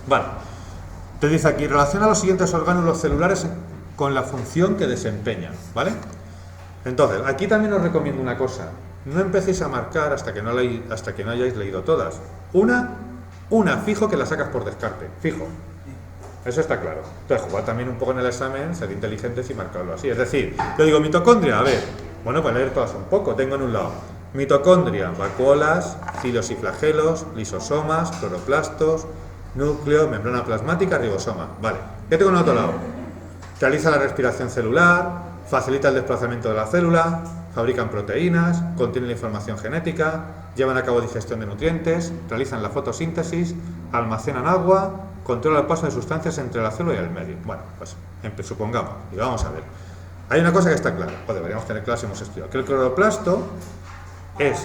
Vale. Te dice aquí, relaciona los siguientes orgánulos celulares con la función que desempeñan, ¿vale? Entonces, aquí también os recomiendo una cosa. No empecéis a marcar hasta que no hayáis leído todas. Una fijo que la sacas por descarte, fijo. Eso está claro. Entonces, jugar también un poco en el examen, ser inteligentes y marcarlo así. Es decir, yo digo mitocondria, a ver, bueno, pues leer todas un poco. Tengo en un lado mitocondria, vacuolas, cilios y flagelos, lisosomas, cloroplastos, núcleo, membrana plasmática, ribosoma. Vale. ¿Qué tengo en otro lado? Realiza la respiración celular, facilita el desplazamiento de la célula, fabrican proteínas, contienen la información genética, llevan a cabo digestión de nutrientes, realizan la fotosíntesis, almacenan agua, controlan el paso de sustancias entre la célula y el medio. Bueno, pues supongamos, y vamos a ver. Hay una cosa que está clara, o deberíamos tener claro si hemos estudiado, que el cloroplasto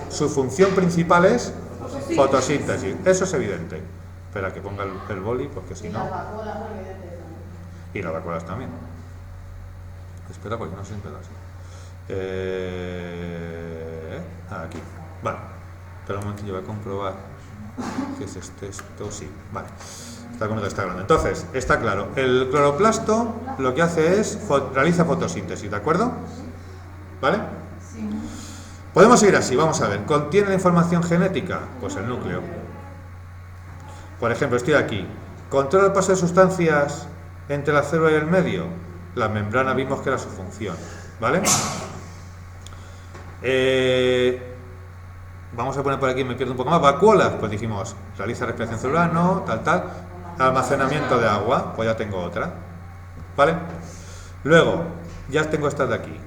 su función principal es fotosíntesis. Eso es evidente. Espera que ponga el boli, porque si no... Y las vacuolas también. Espera, porque no siempre lo así. Aquí. Vale. Espera un momento, yo voy a comprobar que es esto. Sí, vale. Está con está grande. Entonces, está claro. El cloroplasto lo que hace es realiza fotosíntesis, ¿de acuerdo? ¿Vale? Sí. Podemos seguir así, vamos a ver. ¿Contiene la información genética? Pues el núcleo. Por ejemplo, estoy aquí. ¿Controla el paso de sustancias entre la célula y el medio? La membrana vimos que era su función, ¿vale? Vamos a poner por aquí, me pierdo un poco más. Vacuolas, pues dijimos, realiza respiración celular, no, tal. Almacenamiento de agua, pues ya tengo otra, ¿vale? Luego, ya tengo estas de aquí.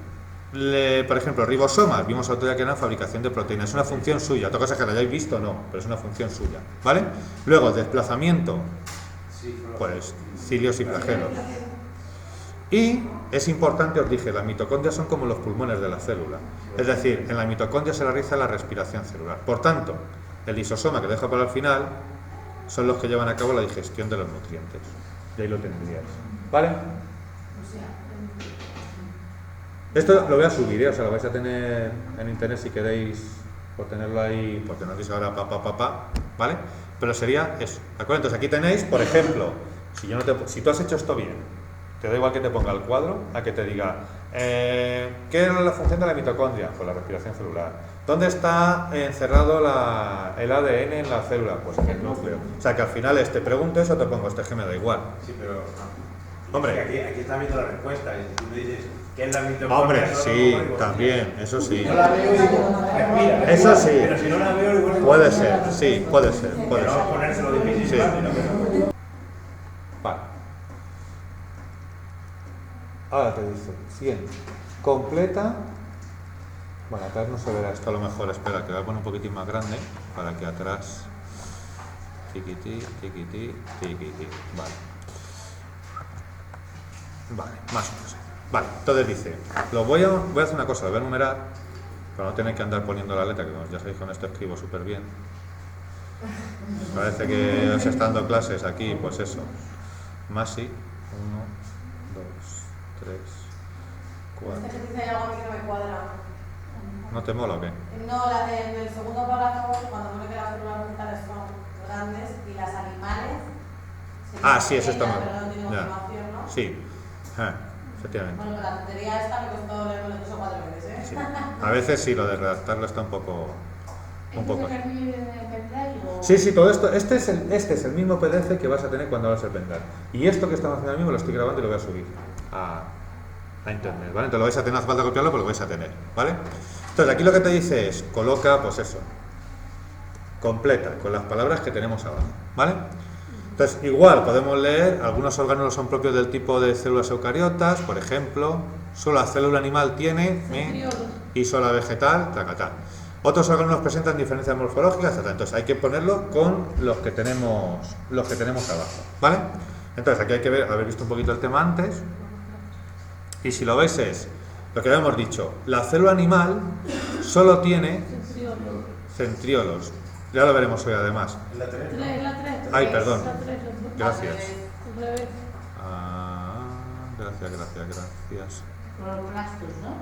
Por ejemplo, ribosomas, vimos otro día que era fabricación de proteínas, es una función suya, otra cosa que la hayáis visto no, pero es una función suya, ¿vale? Luego, desplazamiento, pues cilios y flagelos. Y es importante, os dije, las mitocondrias son como los pulmones de la célula, es decir, en la mitocondria se realiza la respiración celular. Por tanto, el lisosoma que dejo para el final son los que llevan a cabo la digestión de los nutrientes. Y ahí lo tendríais, ¿vale? Esto lo voy a subir, o sea, lo vais a tener en internet si queréis, por tenerlo ahí, porque no dice ahora ¿vale? Pero sería eso, ¿de acuerdo? Entonces aquí tenéis, por ejemplo, si tú has hecho esto bien, te da igual que te ponga el cuadro a que te diga ¿qué es la función de la mitocondria? Pues la respiración celular. ¿Dónde está encerrado el ADN en la célula? Pues en el núcleo. O sea que al final te pregunto eso, te pongo que me da igual. Sí, pero hombre, aquí está viendo la respuesta y tú me dices ¿qué es la mitocondria? Hombre, sí, también, eso sí. No la veo y digo, respira. Eso sí. Pero si no la veo igual. Puede ser, sí, puede ser. Vamos a ponérselo difícil. Sí. Vale. Ahora te dice, siguiente. Completa. Bueno, atrás no se verá esto a lo mejor, espera, que lo voy a poner un poquitín más grande para que atrás. Tiquití. Vale. Vale, más o menos. Vale, entonces dice, voy a hacer una cosa, lo voy a enumerar para no tener que andar poniendo la letra, que ya sabéis que con esto escribo súper bien. Parece que os está dando clases aquí, pues eso. Masi, 1, 2, 3, 4. Este ejercicio hay algo que no me cuadra. ¿No te mola o qué? No, en el segundo párrafo, cuando pone que las células vegetales son grandes y las animales... Sí, eso está mal. Pero no tiene continuación, ¿no? Sí, efectivamente. Bueno, la tontería esta me costó leerlo 3 o 4 veces, ¿eh? Sí. A veces sí, lo de redactarlo está un poco... Sí, todo esto, este es el mismo PDF que vas a tener cuando hagas el pendrive. Y esto que estamos haciendo ahora mismo lo estoy grabando y lo voy a subir a internet, ¿vale? Entonces lo vais a tener, no hace falta copiarlo, pero lo vais a tener, ¿vale? Entonces aquí lo que te dice es, coloca, pues eso, completa, con las palabras que tenemos abajo, ¿vale? Entonces, igual podemos leer, algunos órganos son propios del tipo de células eucariotas, por ejemplo, solo la célula animal tiene, y solo la vegetal, tacatá. Otros órganos presentan diferencias morfológicas, etc. Entonces hay que ponerlo con los que tenemos abajo, ¿vale? Entonces aquí hay que haber visto un poquito el tema antes, y si lo veis es lo que habíamos dicho, la célula animal solo tiene centriolos. Ya lo veremos hoy además. La 3. Ay, perdón. Gracias. Gracias. Cloroplastos, ¿no?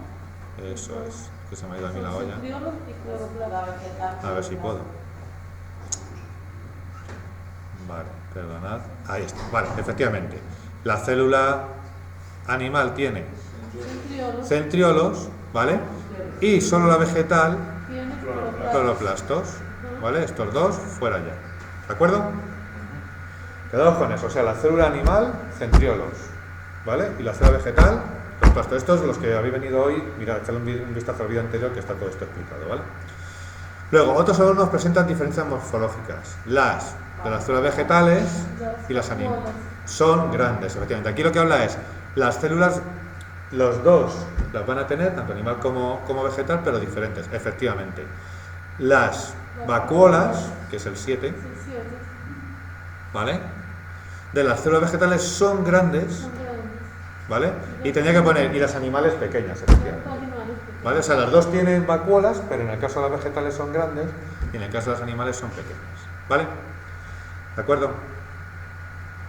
Eso es, que se me ha ido a mí la olla. A ver si puedo. Vale, perdonad. Ahí está. Vale, efectivamente. La célula animal tiene centriolos, ¿vale? Y solo la vegetal, cloroplastos, ¿vale? Estos dos fuera ya. ¿De acuerdo? Quedaos con eso. O sea, la célula animal, centriolos, ¿vale? Y la célula vegetal, cloroplastos. Estos, los que habéis venido hoy, mirad, echadle un vistazo al vídeo anterior que está todo esto explicado, ¿vale? Luego, otros órganos presentan diferencias morfológicas. Las de las células vegetales y las animales son grandes, efectivamente. Aquí lo que habla es, las células, los dos las van a tener, tanto animal como vegetal, pero diferentes, efectivamente. Las vacuolas, que es el 7, ¿vale? De las células vegetales son grandes, ¿vale? Y tenía que poner, y las animales pequeñas, efectivamente. ¿Vale? O sea, las dos tienen vacuolas, pero en el caso de las vegetales son grandes y en el caso de los animales son pequeñas. ¿Vale? ¿De acuerdo?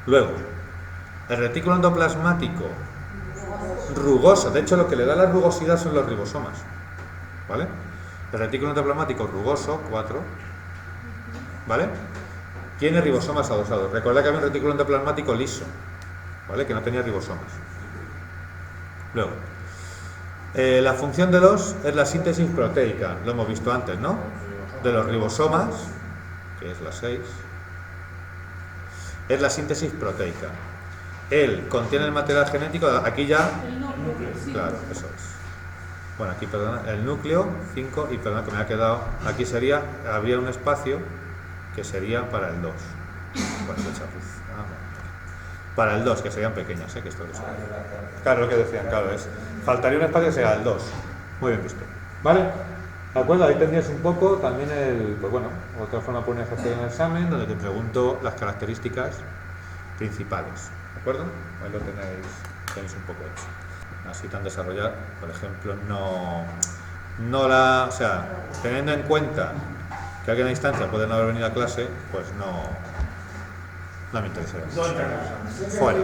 Luego, el retículo endoplasmático rugoso, de hecho lo que le da la rugosidad son los ribosomas. ¿Vale? El retículo endoplasmático rugoso, 4, ¿vale? Tiene ribosomas adosados. Recordad que había un retículo endoplasmático liso, ¿vale? Que no tenía ribosomas. Luego, la función de los es la síntesis proteica, lo hemos visto antes, ¿no? De los ribosomas, que es la 6, es la síntesis proteica. Él contiene el material genético, aquí ya, claro, eso es. Bueno, aquí, perdona, el núcleo, 5, y perdona que me ha quedado, aquí sería, habría un espacio que sería para el 2. Bueno, para el 2, que serían pequeñas, que esto lo sabe. Claro, lo que decían, claro, es. Faltaría un espacio que sea el 2. Muy bien visto. ¿Vale? ¿De acuerdo? Ahí tendrías un poco también el. Pues bueno, otra forma de poner ejercicio en el examen, donde te pregunto las características principales. ¿De acuerdo? Ahí lo tenéis un poco hecho. Así tan desarrollado, por ejemplo, o sea, teniendo en cuenta que alguien a distancia puede no haber venido a clase, pues no me interesa. Fuera.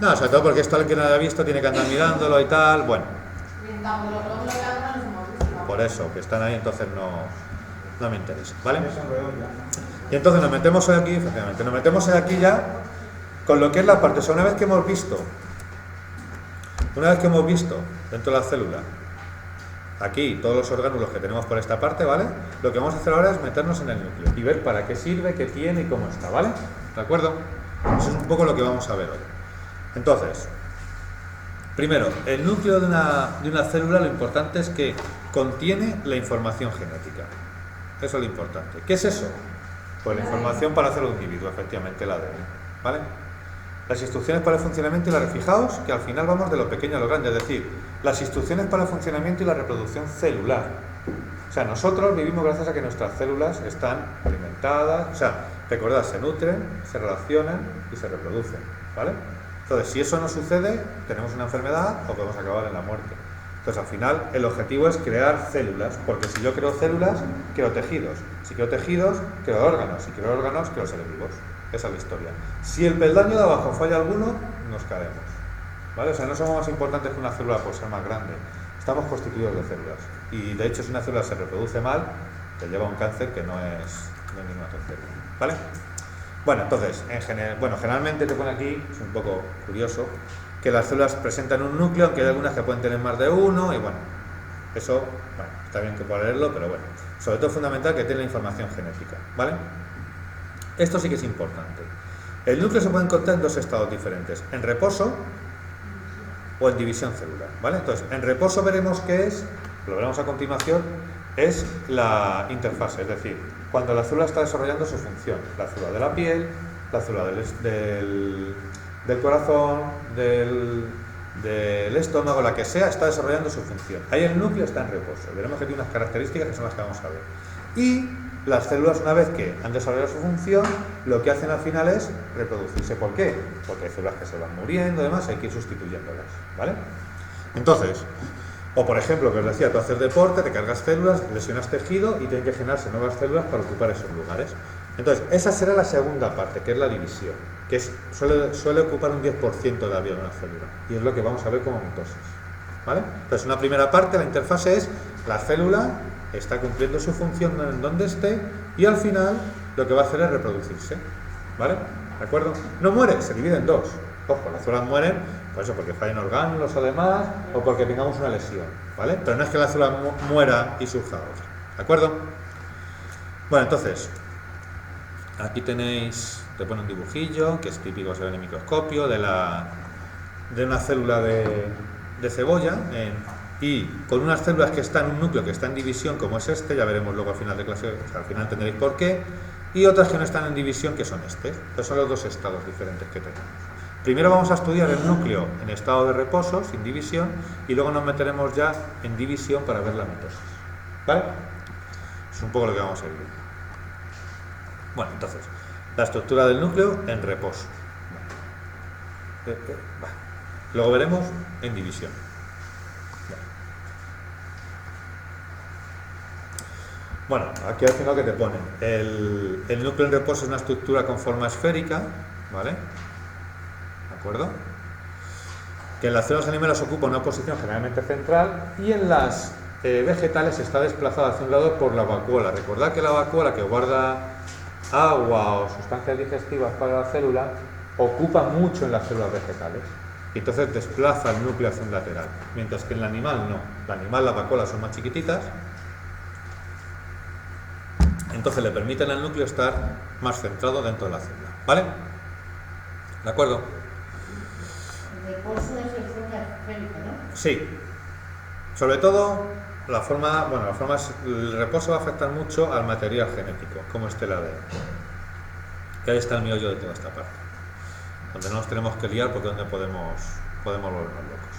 No, sobre todo porque esto alguien que no lo haya visto tiene que andar mirándolo y tal, bueno. Por eso, que están ahí, entonces no me interesa, ¿vale? Y entonces nos metemos aquí, efectivamente, nos metemos aquí ya con lo que es la parte, o sea, una vez que hemos visto dentro de la célula, aquí todos los orgánulos que tenemos por esta parte, ¿vale? Lo que vamos a hacer ahora es meternos en el núcleo y ver para qué sirve, qué tiene y cómo está, ¿vale? ¿De acuerdo? Eso es un poco lo que vamos a ver hoy. Entonces, primero, el núcleo de una célula, lo importante es que contiene la información genética. Eso es lo importante. ¿Qué es eso? Pues la información para hacer un individuo, efectivamente, el ADN, ¿vale? Las instrucciones para el funcionamiento y fijaos que al final vamos de lo pequeño a lo grande, es decir, las instrucciones para el funcionamiento y la reproducción celular. O sea, nosotros vivimos gracias a que nuestras células están alimentadas, o sea, recordad, se nutren, se relacionan y se reproducen, ¿vale? Entonces, si eso no sucede, tenemos una enfermedad o podemos acabar en la muerte. Entonces, al final, el objetivo es crear células, porque si yo creo células, creo tejidos. Si creo tejidos, creo órganos. Si creo órganos, creo seres vivos. Esa es la historia. Si el peldaño de abajo falla alguno, nos caemos, ¿vale? O sea, no somos más importantes que una célula por ser más grande. Estamos constituidos de células. Y, de hecho, si una célula se reproduce mal, te lleva a un cáncer que no es ninguna otra célula, ¿vale? Bueno, entonces, generalmente te pone aquí, es un poco curioso, que las células presentan un núcleo, aunque hay algunas que pueden tener más de uno, y bueno, eso, bueno, está bien que pueda leerlo, pero bueno, sobre todo es fundamental que tenga la información genética, ¿vale? Esto sí que es importante. El núcleo se puede encontrar en dos estados diferentes, en reposo o en división celular, ¿vale? Entonces, en reposo veremos que es, lo veremos a continuación, es la interfase, es decir, cuando la célula está desarrollando su función, la célula de la piel, la célula del corazón, del estómago, la que sea, está desarrollando su función. Ahí el núcleo está en reposo. Veremos que tiene unas características que son las que vamos a ver. Y las células, una vez que han desarrollado su función, lo que hacen al final es reproducirse. ¿Por qué? Porque hay células que se van muriendo, además hay que ir sustituyéndolas, ¿vale? Entonces, o por ejemplo, que os decía, tú haces deporte, te cargas células, lesionas tejido y tienen que generarse nuevas células para ocupar esos lugares. Entonces, esa será la segunda parte, que es la división, que suele ocupar un 10% de la vida de una célula, y es lo que vamos a ver como mitosis, ¿vale? Entonces, una primera parte, la interfase es la célula está cumpliendo su función en donde esté y al final lo que va a hacer es reproducirse, ¿vale? ¿De acuerdo? No muere, se divide en dos. Ojo, las células mueren, pues eso, porque fallen orgánulos o demás, o porque tengamos una lesión, ¿vale? Pero no es que la célula muera y surja otra, ¿de acuerdo? Bueno, entonces, aquí tenéis, te pone un dibujillo, que es típico, se ve en el microscopio, de una célula de cebolla, y con unas células que están en un núcleo que está en división, como es este, ya veremos luego al final de clase, o sea, al final entenderéis por qué, y otras que no están en división, que son estos son los dos estados diferentes que tenemos. Primero vamos a estudiar el núcleo en estado de reposo, sin división, y luego nos meteremos ya en división para ver la mitosis, ¿vale? Es un poco lo que vamos a ir viendo. Bueno, entonces, la estructura del núcleo en reposo. Vale. Luego veremos en división. Bueno, aquí al final que te ponen. El núcleo en reposo es una estructura con forma esférica, ¿vale? ¿De acuerdo? Que en las células animales ocupa una posición generalmente central y en las vegetales está desplazada hacia un lado por la vacuola. Recordad que la vacuola, que guarda agua o sustancias digestivas para la célula, ocupa mucho en las células vegetales y entonces desplaza el núcleo hacia un lateral, mientras que en el animal no. El animal, las vacuolas son más chiquititas, entonces le permiten al núcleo estar más centrado dentro de la célula, ¿vale? ¿De acuerdo? El reposo es de forma esférica, ¿no? Sí. Sobre todo el reposo va a afectar mucho al material genético, como este el ADN. Que ahí está el meollo de toda esta parte, donde no nos tenemos que liar porque es donde podemos volvernos locos.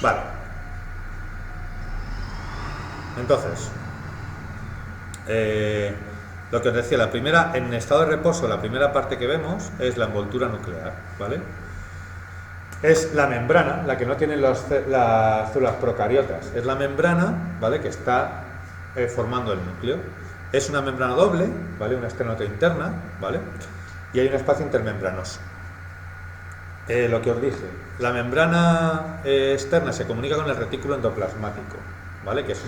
Vale. Entonces, lo que os decía, en estado de reposo, la primera parte que vemos es la envoltura nuclear, ¿vale? Es la membrana, la que no tienen las células procariotas, es la membrana, ¿vale?, que está formando el núcleo. Es una membrana doble, ¿vale?, una externa y otra interna, ¿vale?, y hay un espacio intermembranoso. Lo que os dije, la membrana externa se comunica con el retículo endoplasmático, ¿vale?, que es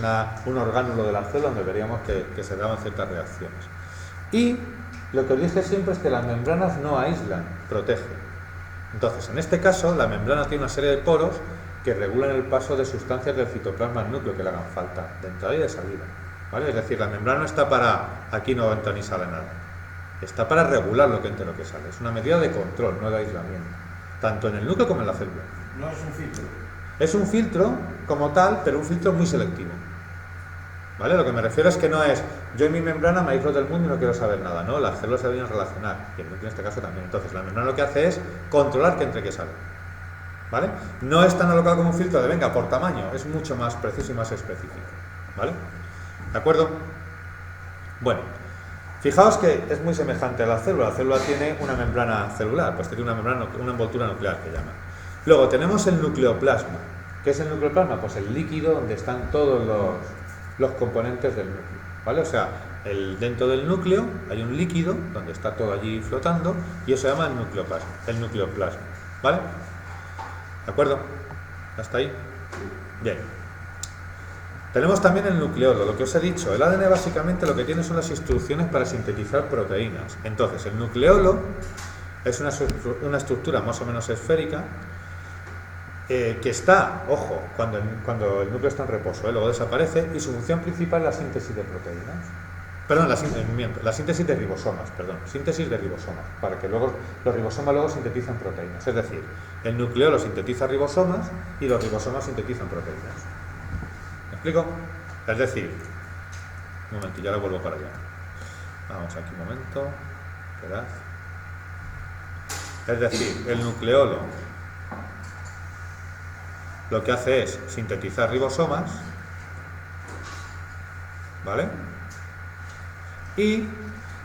un orgánulo de la célula donde veríamos que se daban ciertas reacciones. Y lo que os dije siempre es que las membranas no aíslan, protegen. Entonces, en este caso, la membrana tiene una serie de poros que regulan el paso de sustancias del citoplasma al núcleo que le hagan falta, de entrada y de salida, ¿vale? Es decir, la membrana no está para aquí no entra ni sale nada, está para regular lo que entra y lo que sale. Es una medida de control, no de aislamiento, tanto en el núcleo como en la célula. No es un filtro. Es un filtro como tal, pero un filtro muy selectivo, ¿vale? Lo que me refiero es que no es yo en mi membrana me aíslo del mundo y no quiero saber nada, ¿no? Las células se deben relacionar, y el núcleo en este caso también. Entonces la membrana lo que hace es controlar que entre y que sale, ¿vale? No es tan alocado como un filtro de venga por tamaño, es mucho más preciso y más específico, ¿vale? ¿De acuerdo? Bueno, fijaos que es muy semejante a la célula. La célula tiene una membrana celular, pues tiene una envoltura nuclear que llama. Luego tenemos el nucleoplasma. ¿Qué es el nucleoplasma? Pues el líquido donde están todos los componentes del núcleo, ¿vale? O sea, dentro del núcleo hay un líquido donde está todo allí flotando y eso se llama el nucleoplasma, ¿vale? ¿De acuerdo? ¿Hasta ahí? Bien. Tenemos también el nucleolo, lo que os he dicho. El ADN básicamente lo que tiene son las instrucciones para sintetizar proteínas. Entonces, el nucleolo es una estructura más o menos esférica que está, ojo, cuando el núcleo está en reposo, luego desaparece, y su función principal es la síntesis de proteínas. Perdón, la síntesis de ribosomas, para que luego los ribosomas luego sintetizan proteínas. Es decir, el nucleolo sintetiza ribosomas y los ribosomas sintetizan proteínas. ¿Me explico? Es decir, un momentito, ahora vuelvo para allá. Vamos aquí un momento, esperad. Es decir, el nucleolo lo que hace es sintetizar ribosomas, ¿vale? Y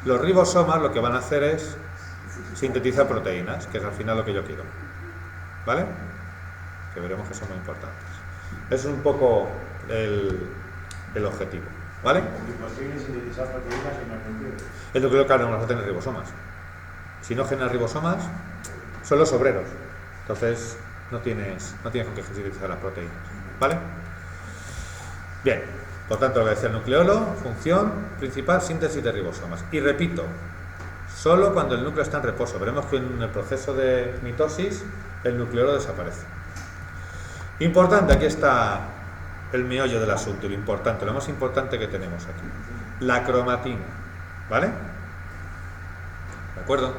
los ribosomas lo que van a hacer es sintetizar proteínas, que es al final lo que yo quiero, ¿vale? Que veremos que son muy importantes. Es un poco el objetivo, ¿vale? Imposible sintetizar proteínas en el núcleo. El núcleo, claro, no vas a tener ribosomas. Si no generas ribosomas, son los obreros. Entonces no tienes con qué sintetizar las proteínas, ¿vale? Bien, Por tanto, lo que decía el nucleolo, función principal, síntesis de ribosomas. Y repito, solo cuando el núcleo está en reposo. Veremos que en el proceso de mitosis el nucleolo desaparece. Importante, aquí está el meollo del asunto, lo importante, lo más importante que tenemos aquí. La cromatina, ¿vale? ¿De acuerdo?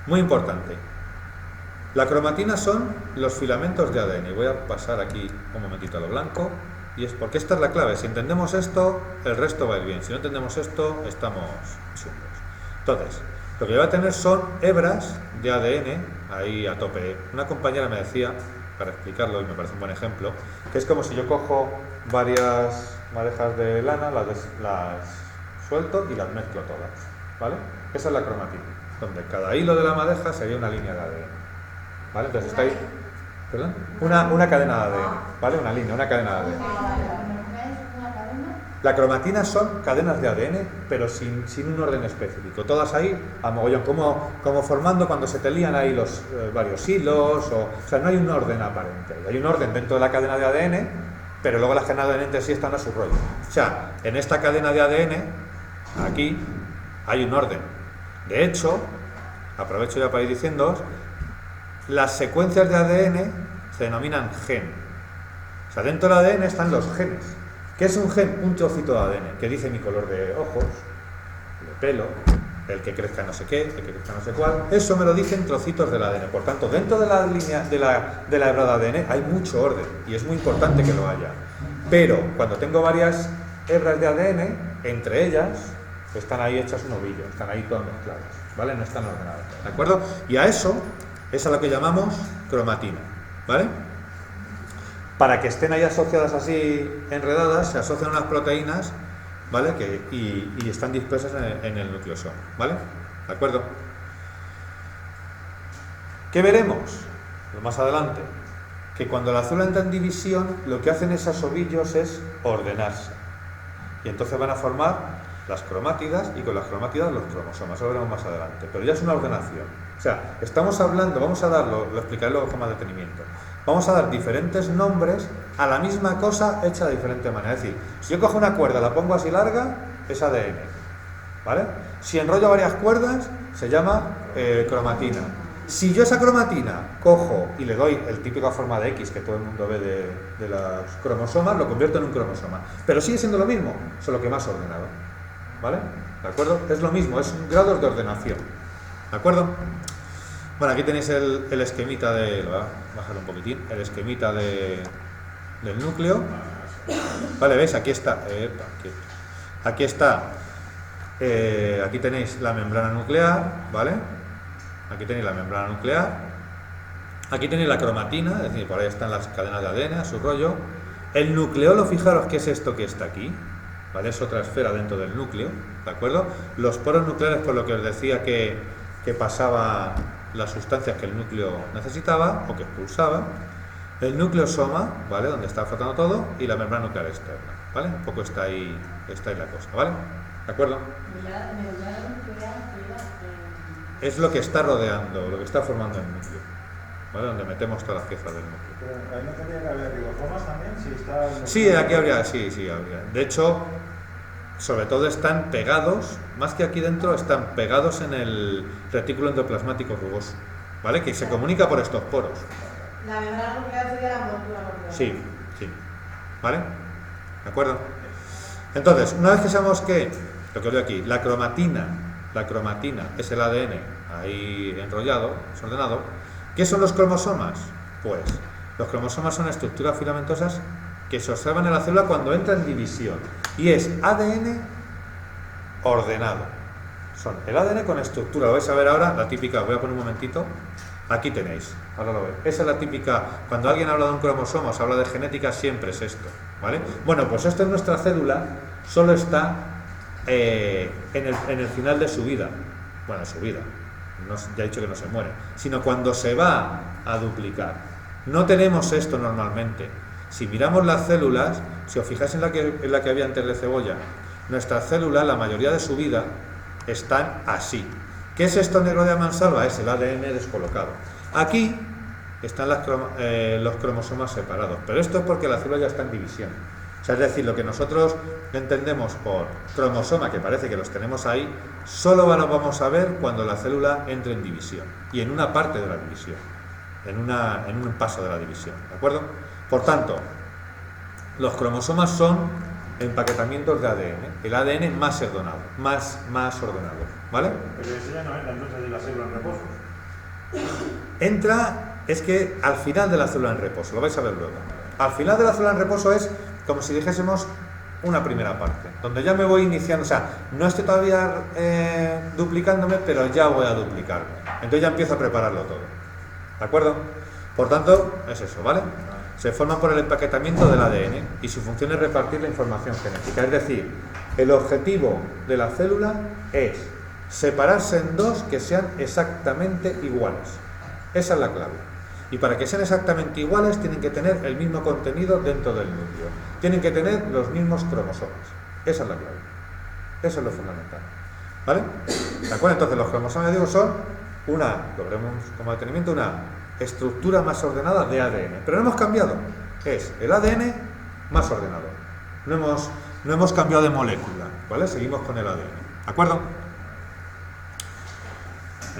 Muy importante. La cromatina son los filamentos de ADN. Voy a pasar aquí un momentito a lo blanco. Y es porque esta es la clave. Si entendemos esto, el resto va a ir bien. Si no entendemos esto, estamos chungos. Entonces, lo que voy a tener son hebras de ADN ahí a tope. Una compañera me decía, para explicarlo, y me parece un buen ejemplo, que es como si yo cojo varias madejas de lana, las suelto y las mezclo todas, ¿vale? Esa es la cromatina, donde cada hilo de la madeja sería una línea de ADN, ¿vale? Entonces está ahí, ¿perdón? Una cadena de ADN, ¿vale? Una línea, una cadena de ADN. La cromatina son cadenas de ADN, pero sin un orden específico. Todas ahí a mogollón, como formando cuando se te lían ahí los varios hilos. O sea, no hay un orden aparente. Hay un orden dentro de la cadena de ADN, pero luego las cadenas de ADN entre sí están a su rollo. O sea, en esta cadena de ADN, aquí, hay un orden. De hecho, aprovecho ya para ir diciéndoos, las secuencias de ADN se denominan gen. O sea, dentro del ADN están los genes. ¿Qué es un gen? Un trocito de ADN que dice mi color de ojos, de pelo, el que crezca no sé qué, el que crezca no sé cuál. Eso me lo dicen trocitos del ADN. Por tanto, dentro de la línea de la hebra de ADN hay mucho orden y es muy importante que lo haya. Pero cuando tengo varias hebras de ADN, entre ellas están ahí hechas un ovillo, están ahí todas mezcladas, ¿vale? No están ordenadas, ¿de acuerdo? Y a eso es a lo que llamamos cromatina, ¿vale? Para que estén ahí asociadas así, enredadas, se asocian unas proteínas, ¿vale? Y están dispersas en el nucleosoma, ¿vale? ¿De acuerdo? ¿Qué veremos? Lo más adelante, que cuando la célula entra en división, lo que hacen esos ovillos es ordenarse. Y entonces van a formar las cromátidas y con las cromátidas los cromosomas. Eso lo veremos más adelante. Pero ya es una ordenación. O sea, estamos hablando, vamos a darlo, lo explicaré luego con más detenimiento. Vamos a dar diferentes nombres a la misma cosa hecha de diferente manera. Es decir, si yo cojo una cuerda, la pongo así larga, es ADN, ¿vale? Si enrollo varias cuerdas, se llama cromatina. Si yo esa cromatina cojo y le doy el típica forma de X que todo el mundo ve de los cromosomas, lo convierto en un cromosoma. Pero sigue siendo lo mismo, solo que más ordenado, ¿vale? ¿De acuerdo? Es lo mismo, es grados de ordenación, ¿de acuerdo? Bueno, aquí tenéis el esquemita de... Lo voy a bajar un poquitín. El esquemita del núcleo. Vale, ¿veis? Aquí está. Aquí está. Aquí tenéis la membrana nuclear, ¿vale? Aquí tenéis la membrana nuclear. Aquí tenéis la cromatina, es decir, por ahí están las cadenas de ADN, a su rollo. El nucleolo, fijaros qué es esto que está aquí, ¿vale? Es otra esfera dentro del núcleo, ¿de acuerdo? Los poros nucleares, por lo que os decía que pasaba las sustancias que el núcleo necesitaba o que expulsaba, el nucleosoma, ¿vale? Donde está flotando todo, y la membrana nuclear externa, ¿vale? Un poco está ahí la cosa, ¿vale? ¿De acuerdo? Es lo que está rodeando, lo que está formando el núcleo, ¿vale? Donde metemos todas las piezas del núcleo. Pero ahí no tendría que haber ribosomas también, si está... Sí, aquí habría, sí, habría. De hecho, sobre todo están pegados, más que aquí dentro, están pegados en el retículo endoplasmático rugoso, ¿vale? Que se comunica por estos poros. La membrana nuclear sería la envoltura nuclear. Sí, ¿vale? ¿De acuerdo? Entonces, una vez que sabemos que, lo que os digo aquí, la cromatina es el ADN ahí enrollado, desordenado. ¿Qué son los cromosomas? Pues, los cromosomas son estructuras filamentosas que se observan en la célula cuando entra en división. Y es ADN ordenado. Son el ADN con estructura. Lo vais a ver ahora, la típica, voy a poner un momentito. Aquí tenéis, ahora lo veis. Esa es la típica, cuando alguien habla de un cromosoma, se habla de genética, siempre es esto, ¿vale? Bueno, pues esto en nuestra célula solo está en el final de su vida. Bueno, su vida. No, ya he dicho que no se muere. Sino cuando se va a duplicar. No tenemos esto normalmente. Si miramos las células, si os fijáis en la que había antes de cebolla, nuestras células, la mayoría de su vida, están así. ¿Qué es esto negro de mansalva? Es el ADN descolocado. Aquí están los cromosomas separados, pero esto es porque la célula ya está en división. O sea, es decir, lo que nosotros entendemos por cromosoma, que parece que los tenemos ahí, solo lo vamos a ver cuando la célula entre en división y en una parte de la división, en un paso de la división, ¿de acuerdo? Por tanto, los cromosomas son empaquetamientos de ADN, el ADN más ordenado, más ordenado, ¿vale? Pero ese ya no entra entonces de la célula en reposo. Entra, es que al final de la célula en reposo, lo vais a ver luego. Al final de la célula en reposo es como si dijésemos una primera parte, donde ya me voy iniciando, o sea, no estoy todavía duplicándome, pero ya voy a duplicarme. Entonces ya empiezo a prepararlo todo, ¿de acuerdo? Por tanto, es eso, ¿vale? Se forman por el empaquetamiento del ADN y su función es repartir la información genética. Es decir, el objetivo de la célula es separarse en dos que sean exactamente iguales. Esa es la clave. Y para que sean exactamente iguales tienen que tener el mismo contenido dentro del núcleo. Tienen que tener los mismos cromosomas. Esa es la clave. Eso es lo fundamental. ¿Vale? ¿De acuerdo? Entonces los cromosomas, digo, son lo veremos como detenimiento, una estructura más ordenada de ADN. Pero no hemos cambiado. Es el ADN más ordenado. No hemos cambiado de molécula. ¿Vale? Seguimos con el ADN. ¿De acuerdo?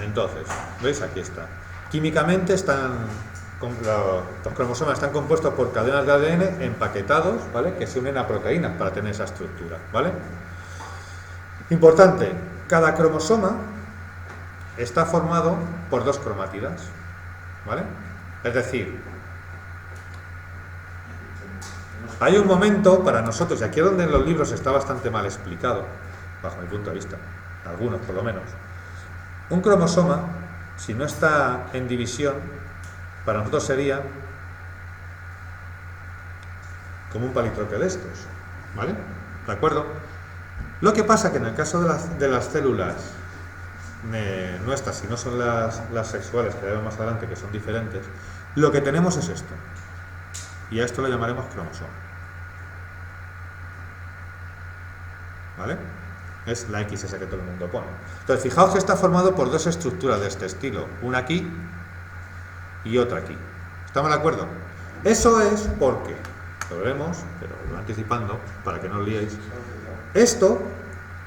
Entonces, ¿veis? Aquí está. Químicamente los cromosomas están compuestos por cadenas de ADN empaquetados, ¿vale? Que se unen a proteínas para tener esa estructura, ¿vale? Importante, cada cromosoma está formado por dos cromátidas, ¿vale? Es decir, hay un momento para nosotros, y aquí es donde en los libros está bastante mal explicado, bajo mi punto de vista, algunos por lo menos, un cromosoma, si no está en división, para nosotros sería como un palitroque de estos, ¿vale? ¿De acuerdo? Lo que pasa que en el caso de las células nuestras, si no son las sexuales, que veremos más adelante, que son diferentes, lo que tenemos es esto. Y a esto lo llamaremos cromosoma. ¿Vale? Es la X esa que todo el mundo pone. Entonces, fijaos que está formado por dos estructuras de este estilo, una aquí y otra aquí. ¿Estamos de acuerdo? Eso es porque, lo veremos, pero lo voy anticipando para que no os liéis, esto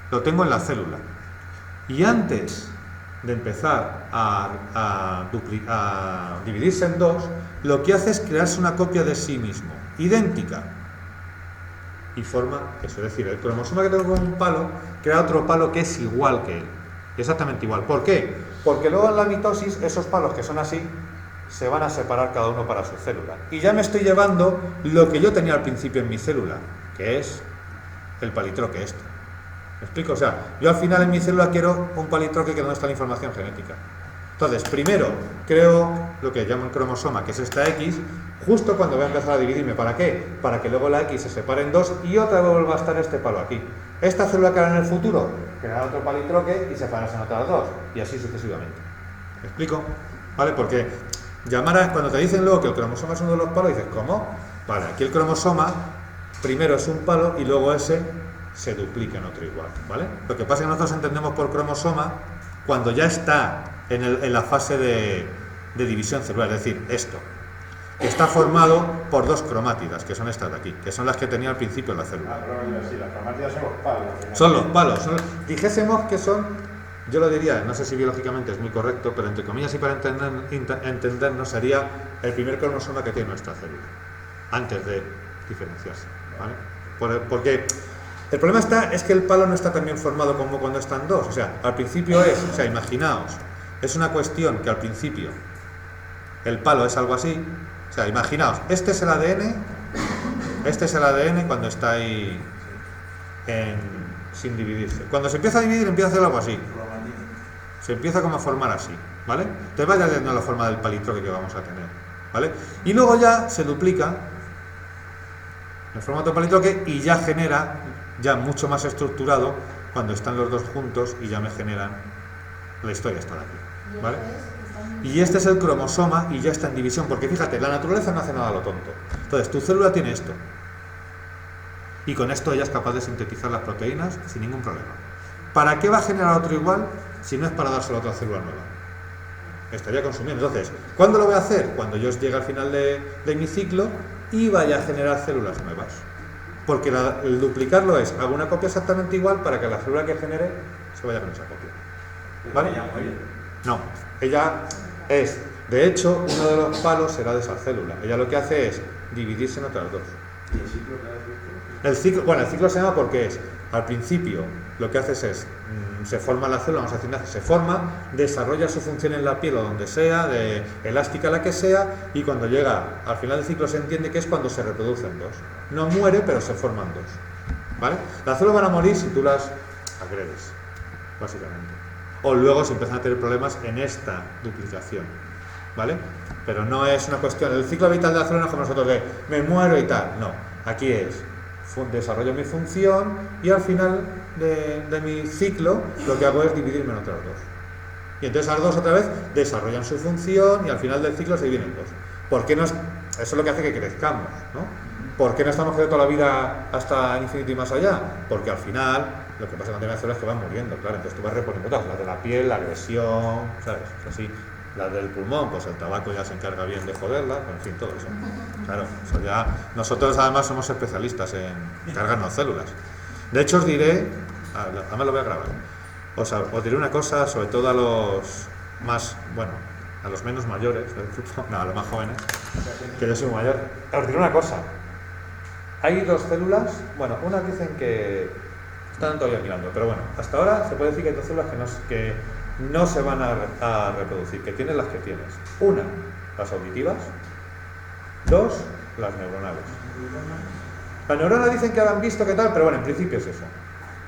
lo tengo en la célula y antes de empezar a dividirse en dos, lo que hace es crearse una copia de sí mismo, idéntica, y forma eso. Es decir, el cromosoma que tengo con un palo crea otro palo que es igual que él, exactamente igual. ¿Por qué? Porque luego en la mitosis esos palos que son así se van a separar cada uno para su célula y ya me estoy llevando lo que yo tenía al principio en mi célula, que es el palitroque este. ¿Me explico? O sea, yo al final en mi célula quiero un palitroque que donde está la información genética. Entonces, primero creo lo que llaman cromosoma, que es esta X, justo cuando voy a empezar a dividirme. ¿Para qué? Para que luego la X se separe en dos y otra vez vuelva a estar este palo aquí. Esta célula que hará en el futuro creará otro palitroque y separarse en otras dos, y así sucesivamente. ¿Me explico? ¿Vale? Porque cuando te dicen luego que el cromosoma es uno de los palos, dices, ¿cómo? Vale, aquí el cromosoma primero es un palo y luego ese se duplica en otro igual, ¿vale? Lo que pasa es que nosotros entendemos por cromosoma cuando ya está en la fase de división celular, es decir, esto, que está formado por dos cromátidas, que son estas de aquí, que son las que tenía al principio la célula. Sí, las cromátidas son los palos. Son los palos. Dijésemos que son, yo lo diría, no sé si biológicamente es muy correcto, pero entre comillas y para entendernos sería el primer cromosoma que tiene nuestra célula, antes de diferenciarse, ¿vale? Porque el problema es que el palo no está tan bien formado como cuando están dos. O sea, al principio imaginaos, es una cuestión que al principio el palo es algo así. O sea, imaginaos, este es el ADN cuando está ahí sin dividirse. Cuando se empieza a dividir, empieza a hacer algo así. Se empieza como a formar así, ¿vale? Te vaya viendo la forma del palitroque que vamos a tener, ¿vale? Y luego ya se duplica en formato palitroque y ya genera, ya mucho más estructurado, cuando están los dos juntos y ya me generan la historia está de aquí, ¿vale? Y este es el cromosoma y ya está en división, porque fíjate, la naturaleza no hace nada a lo tonto. Entonces, tu célula tiene esto y con esto ella es capaz de sintetizar las proteínas sin ningún problema. ¿Para qué va a generar otro igual si no es para dárselo a otra célula nueva? Estaría consumiendo. Entonces, ¿cuándo lo voy a hacer? Cuando yo llegue al final de mi ciclo y vaya a generar células nuevas. Porque el duplicarlo es hago una copia exactamente igual para que la célula que genere se vaya con esa copia. ¿Vale? No, ella es, de hecho, uno de los palos será de esa célula. Ella lo que hace es dividirse en otras dos. ¿Y el ciclo que has visto? El ciclo, bueno, el ciclo se llama porque es, al principio, lo que haces es, se forma la célula, vamos a decir, se forma, desarrolla su función en la piel o donde sea, de elástica la que sea, y cuando llega al final del ciclo se entiende que es cuando se reproducen dos. No muere, pero se forman dos. ¿Vale? Las células van a morir si tú las agredes, básicamente. O luego se empiezan a tener problemas en esta duplicación. ¿Vale? Pero no es una cuestión, el ciclo vital de la célula no es como nosotros de me muero y tal. No, aquí es desarrollo mi función y al final de mi ciclo lo que hago es dividirme en otras dos. Y entonces las dos otra vez desarrollan su función y al final del ciclo se dividen en dos. ¿Por qué no es, eso es lo que hace que crezcamos, ¿no? ¿Por qué no estamos creciendo toda la vida hasta infinito y más allá? Porque al final lo que pasa con las células es que van muriendo, claro, entonces tú vas reponiendo todas, las de la piel, la agresión, ¿sabes? Así. Las del pulmón, pues el tabaco ya se encarga bien de joderla, en fin, todo eso. Claro, eso ya. Nosotros además somos especialistas en cargarnos células. De hecho os diré, además lo voy a grabar, os diré una cosa, sobre todo a los más, bueno, a los menos mayores del grupo, no, a los más jóvenes, que yo soy mayor. Os diré una cosa, hay dos células, bueno, unas dicen que están todavía mirando, pero bueno, hasta ahora se puede decir que hay dos células que no se van a reproducir, que tienes las que tienes. Una, las auditivas. Dos, las neuronales. Las neuronas dicen que han visto que tal, pero bueno, en principio es eso.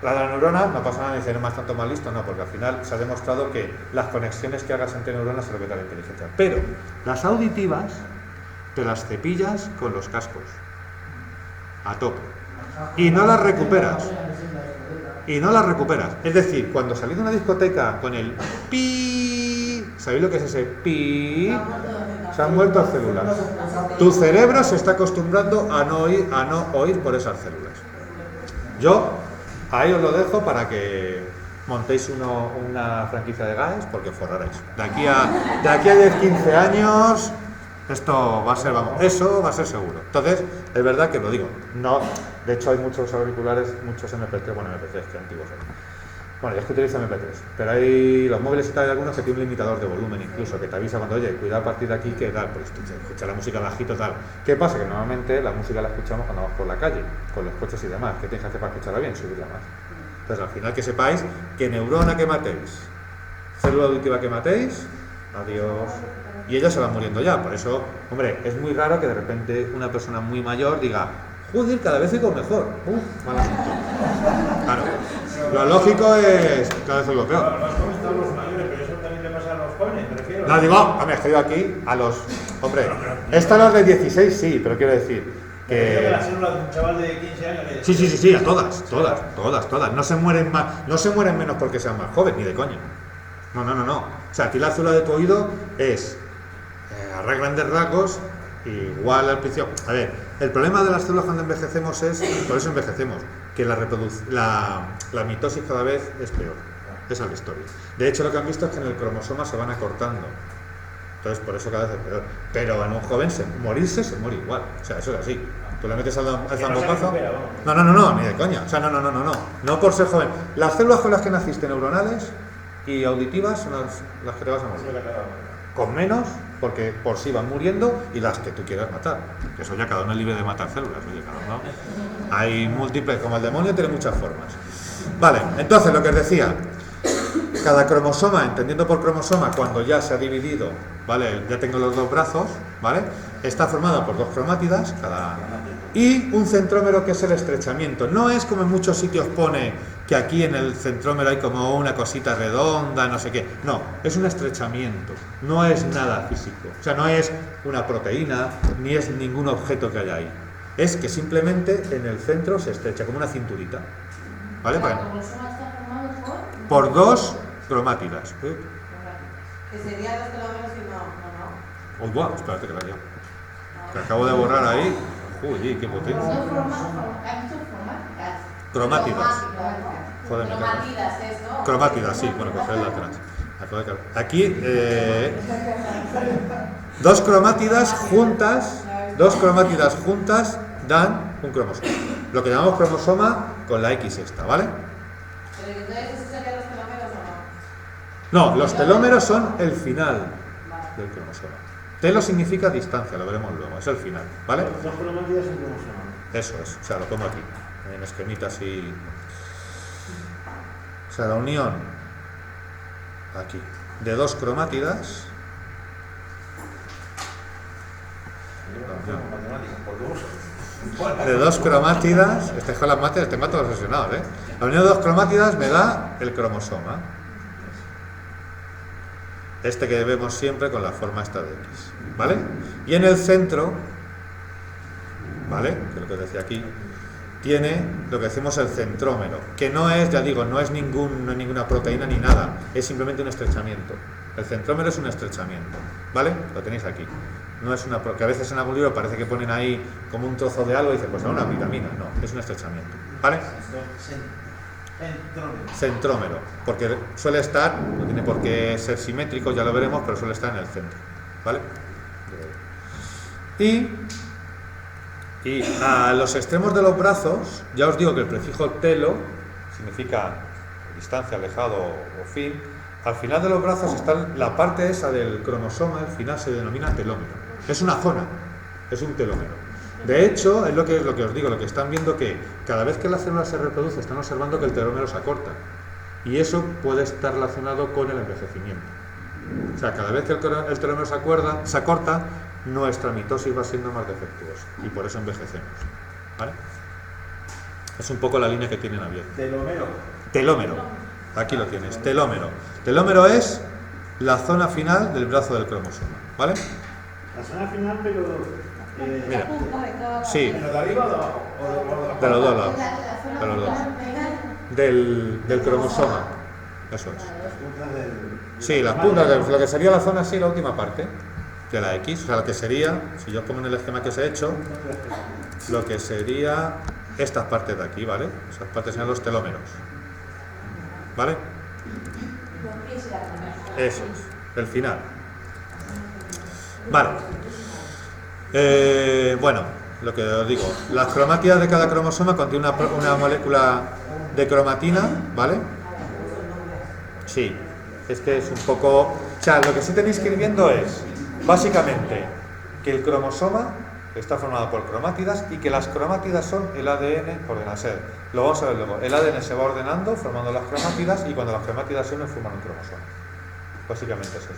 La de la neurona no pasa nada, dicen más tanto más listo, no, porque al final se ha demostrado que las conexiones que hagas entre neuronas es lo que da la inteligencia. Pero las auditivas te las cepillas con los cascos. A tope. Y no las recuperas. Y no las recuperas. Es decir, cuando salís de una discoteca con el pi, ¿sabéis lo que es ese pi? Se han vuelto células. Tu cerebro se está acostumbrando a no oír por esas células. Yo ahí os lo dejo para que montéis una franquicia de GAES porque forraréis. De aquí a 10-15 años esto va a ser, vamos, eso va a ser seguro. Entonces, es verdad que lo digo. No, de hecho hay muchos auriculares, muchos MP3, bueno, MP3 que antiguos son. Bueno, yo es que utilizo MP3, pero hay los móviles y tal, hay algunos que tienen un limitador de volumen incluso, que te avisa cuando, oye, cuidado a partir de aquí que tal, pues escucha la música bajito tal. ¿Qué pasa? Que normalmente la música la escuchamos cuando vamos por la calle, con los coches y demás. ¿Qué tienes que hacer para escucharla bien? Subirla más. Entonces, al final que sepáis que neurona que matéis, célula auditiva que matéis, adiós. Y ellas se van muriendo ya, por eso, hombre, es muy raro que de repente una persona muy mayor diga, joder, cada vez oigo mejor. Mal asunto. Claro, lo lógico es cada vez oigo peor. Lo has comentado a los mayores, pero eso también le pasa a los jóvenes, me refiero. No, digo, hombre, estoy aquí a los, hombre, esta a los de 16 sí, pero quiero decir Que la célula de un chaval de 15 años le... Sí, a todas. No se mueren más, no se mueren menos porque sean más jóvenes, ni de coña. No. O sea, aquí la célula de tu oído es, a grandes rasgos, igual al principio. A ver, el problema de las células cuando envejecemos es, por eso envejecemos, que la mitosis cada vez es peor. Esa es la historia. De hecho, lo que han visto es que en el cromosoma se van acortando. Entonces, por eso cada vez es peor. Pero en un joven morirse se muere igual. O sea, eso es así. Tú le metes al zambopazo. No, ni de coña. O sea, no. No por ser joven. Las células con las que naciste neuronales y auditivas son las que te vas a morir. Con menos, porque por sí van muriendo, y las que tú quieras matar. Que eso ya cada uno es libre de matar células. Oye, cada uno. Hay múltiples, como el demonio tiene muchas formas. Vale, entonces lo que os decía. Cada cromosoma, entendiendo por cromosoma, cuando ya se ha dividido, ¿vale? Ya tengo los dos brazos, ¿vale? Está formado por dos cromátidas, y un centrómero que es el estrechamiento. No es como en muchos sitios pone que aquí en el centrómero hay como una cosita redonda, no sé qué. No, es un estrechamiento, no es nada físico. O sea, no es una proteína, ni es ningún objeto que haya ahí. Es que simplemente en el centro se estrecha, como una cinturita. ¿Vale? ¿El cromosoma está formado por dos cromátidas. Que sería los telómeros y no. Uy, guau, espérate que la liado. Que acabo de borrar ahí. Uy, qué potencia. Cromátidas. Joder, me cago. Cromátidas, eso. Cromátidas, sí, bueno, coger la atrás. Aquí, dos cromátidas juntas dan un cromosoma. lo que llamamos cromosoma con la X esta, ¿vale? Pero entonces, ¿esos serían los telómeros o no? No, los telómeros son el final Vale. del cromosoma. Telo significa distancia, lo veremos luego, es el final, ¿vale? Los dos cromátidas son cromosomas. Eso es, o sea, lo pongo aquí, en esquemita así. O sea, la unión aquí de dos cromátidas. Matemáticas, por dos. De dos cromátidas, estáis con las mates, te mato obsesionado, ¿eh? La unión de dos cromátidas me da el cromosoma. Este que vemos siempre con la forma esta de X, ¿vale? Y en el centro, ¿vale? Que es lo que decía aquí, tiene lo que decimos el centrómero, que no es, ya digo, no es ninguna proteína ni nada, es simplemente un estrechamiento. El centrómero es un estrechamiento, ¿vale? Lo tenéis aquí. No es una, porque a veces en algún libro parece que ponen ahí como un trozo de algo y dicen, pues es una vitamina. No, es un estrechamiento, ¿vale? Centrómero, porque suele estar, no tiene por qué ser simétrico, ya lo veremos, pero suele estar en el centro, ¿vale? Y a los extremos de los brazos, ya os digo que el prefijo telo significa distancia, alejado o fin. Al final de los brazos está la parte esa del cromosoma, al final se denomina telómero. Es una zona, es un telómero. De hecho, es lo que os digo, lo que están viendo, que cada vez que la célula se reproduce están observando que el telómero se acorta. Y eso puede estar relacionado con el envejecimiento. O sea, cada vez que el telómero se acorta, nuestra mitosis va siendo más defectuosa y por eso envejecemos, ¿vale? Es un poco la línea que tienen abierta. Telómero. Aquí lo tienes, telómero. Telómero es la zona final del brazo del cromosoma, ¿vale? La zona final, pero... Mira, Punta de cada lado. sí, ¿De arriba o de abajo? de los dos lados, La zona de los dos. final, Del cromosoma, eso es. Las puntas del... Sí, las puntas, lo que sería la zona así, la última parte de la X, o sea, lo que sería, si yo pongo en el esquema que os he hecho, lo que sería estas partes de aquí, ¿vale? Esas partes serían los telómeros, ¿vale? Los pies y la cabeza. Eso es, el final. Vale. Bueno, lo que os digo, las cromátidas de cada cromosoma contiene una molécula de cromatina, ¿vale? Sí, es que es un poco... O sea, lo que sí tenéis que ir viendo es, básicamente, que el cromosoma está formado por cromátidas y que las cromátidas son el ADN ordena ser. Lo vamos a ver luego. El ADN se va ordenando, formando las cromátidas, y cuando las cromátidas se unen, forman un cromosoma. Básicamente es eso.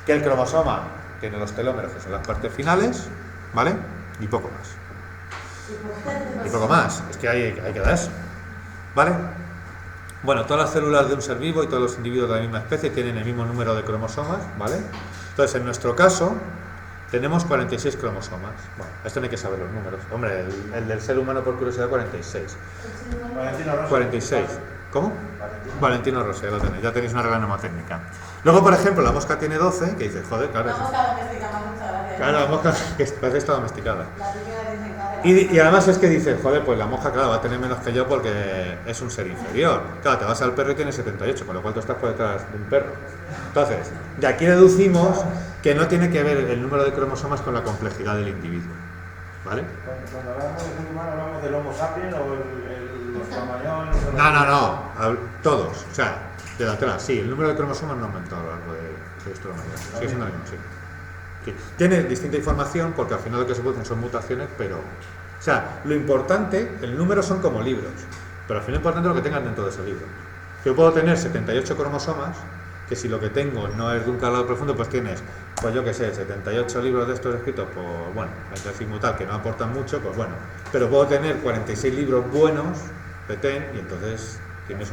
Que el cromosoma tiene los telómeros, que son las partes finales, ¿vale? Y poco más. Y poco más. Es que hay que dar eso, ¿vale? Bueno, todas las células de un ser vivo y todos los individuos de la misma especie tienen el mismo número de cromosomas, ¿vale? Entonces, en nuestro caso, tenemos 46 cromosomas. Bueno, esto no hay que saber los números. Hombre, el del ser humano, por curiosidad, 46. Valentino Rossi. 46. ¿Cómo? Valentino Rossi, ya tenéis una regla mnemotécnica. Luego, por ejemplo, la mosca tiene 12, que dices, joder, claro. La mosca doméstica, muchas gracias. Claro, la mosca que parece que está domesticada. La típica dicen Y además es que dices, joder, pues la mosca, claro, va a tener menos que yo porque es un ser inferior. Claro, te vas al perro y tiene 78, con lo cual tú estás por detrás de un perro. Entonces, de aquí deducimos que no tiene que ver el número de cromosomas con la complejidad del individuo. ¿Vale? Cuando hablamos de ser humano, hablamos del Homo sapiens o los cromañones. No, todos. O sea, de atrás, sí, el número de cromosomas no ha aumentado a lo largo de la historia humana. Sigue siendo el mismo, sí. Sí. Tiene distinta información porque al final lo que se producen son mutaciones, pero... O sea, lo importante, el número son como libros, pero al final lo importante es lo que tengan dentro de ese libro. Yo puedo tener 78 cromosomas, que si lo que tengo no es de un calado profundo, pues tienes, pues yo qué sé, 78 libros de estos escritos por, bueno, decimos tal, que no aportan mucho, pues bueno. Pero puedo tener 46 libros buenos de TEN y entonces tienes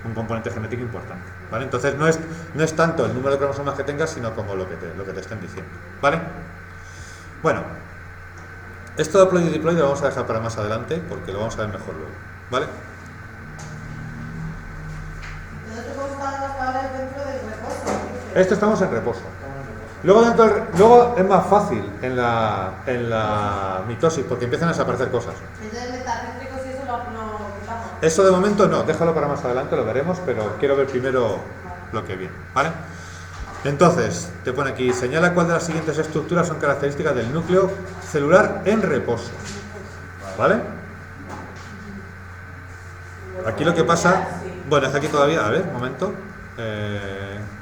un componente genético importante, ¿vale? Entonces no es tanto el número de cromosomas que tengas, sino como lo que te estén diciendo, ¿vale? Bueno, esto de haploide y diploide lo vamos a dejar para más adelante porque lo vamos a ver mejor luego, ¿vale? Nosotros hemos estado hasta ahora dentro del reposo. Esto estamos en reposo. Luego es más fácil en la mitosis porque empiezan a desaparecer cosas. Entonces, metacéntricos y eso lo quitamos. Eso de momento no, déjalo para más adelante, lo veremos, pero quiero ver primero lo que viene, ¿vale? Entonces, te pone aquí, señala cuál de las siguientes estructuras son características del núcleo celular en reposo, ¿vale? Aquí lo que pasa... Bueno, es que aquí todavía... A ver, un momento.